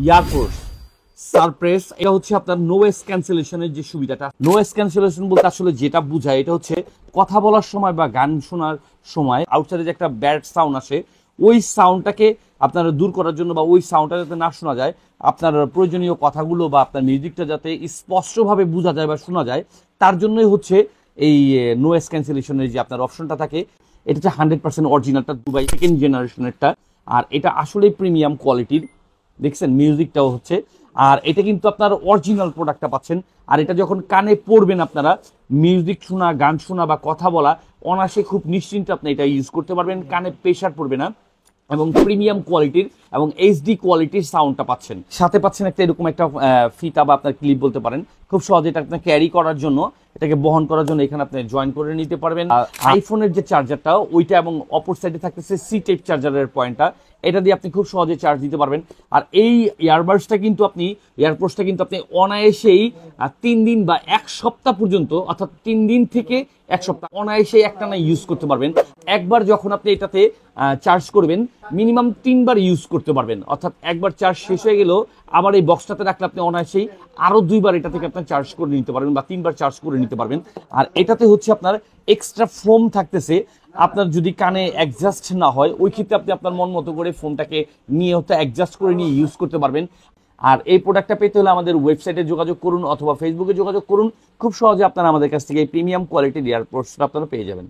Air Force সারপ্রেস, এটা হচ্ছে আপনার নোয়েস ক্যান্সেলেশনের যে সুবিধাটা। নোয়েস ক্যান্সেলেশন বলতে আসলে যেটা বোঝায়, এটা হচ্ছে কথা বলার সময় বা গান শোনার সময় আউটসাইডে যে একটা ব্যাড সাউন্ড আসে, ওই সাউন্ডটাকে আপনারা দূর করার জন্য বা ওই সাউন্ডটা যাতে না শোনা যায়, আপনার প্রয়োজনীয় কথাগুলো বা আপনার মিউজিকটা যাতে স্পষ্টভাবে বোঝা যায় বা শোনা যায়, তার জন্যই হচ্ছে এই নোয়েস ক্যান্সেলেশনের যে আপনার অপশনটা থাকে। এটা হচ্ছে 100% অরিজিনালটা, দুবাই সেকেন্ড জেনারেশনেরটা। আর এটা আসলেই প্রিমিয়াম কোয়ালিটির, দেখছেন মিউজিকটাও হচ্ছে। আর এটা কিন্তু আপনার অরিজিনাল প্রোডাক্টটা পাচ্ছেন। আর এটা যখন কানে পড়বেন আপনারা, মিউজিক শোনা, গান শোনা বা কথা বলা অনায়াসে খুব নিশ্চিন্তে আপনি এটা ইউজ করতে পারবেন, কানে প্রেশার পড়বে না এবং প্রিমিয়াম কোয়ালিটির এবং এইচডি কোয়ালিটির সাউন্ডটা পাচ্ছেন। সাথে পাচ্ছেন একটা এরকম একটা ফিতা বা আপনার ক্লিপ বলতে পারেন, খুব সহজে এটা আপনার ক্যারি করার জন্য, এটাকে বহন করার জন্য এখানে আপনি জয়েন করে নিতে পারবেন। আইফোনের যে চার্জারটা ওইটা এবং অপর সাইডে থাকতেছে সি টাইপ চার্জারের পয়েন্টটা, এটা দিয়ে আপনি খুব সহজে চার্জ দিতে পারবেন। আর এই ইয়ারবাডসটা কিন্তু আপনি অনায়াসেই 3 দিন বা 1 সপ্তাহ পর্যন্ত, অর্থাৎ 3 দিন থেকে 1 সপ্তাহ অনায়াসেই একটানা ইউজ করতে পারবেন। একবার যখন আপনি এটাতে চার্জ করবেন, মিনিমাম 3 বার ইউজ করতে পারবেন। অর্থাৎ একবার চার্জ শেষ হয়ে গেল, আবার এই বক্সটাতে রাখলে আপনি অনায়াসেই আরো 2 বার এটা থেকে আপনি চার্জ করে নিতে পারবেন বা 3 বার চার্জ করে নিতে পারবেন। আর এটাতে হচ্ছে আপনার এক্সট্রা ফোম থাকতেছে, আপনার যদি কানে অ্যাডজাস্ট না হয়, ওই ক্ষেত্রে আপনি আপনার মন মতো করে ফোনটাকে নিয়ে হয়তো অ্যাডজাস্ট করে নিয়ে ইউজ করতে পারবেন। আর এই প্রোডাক্টটা পেতে হলে আমাদের ওয়েবসাইটে যোগাযোগ করুন অথবা ফেসবুকে যোগাযোগ করুন। খুব সহজে আপনারা আমাদের কাছ থেকে এই প্রিমিয়াম কোয়ালিটির ইয়ারপডসটা আপনারা পেয়ে যাবেন।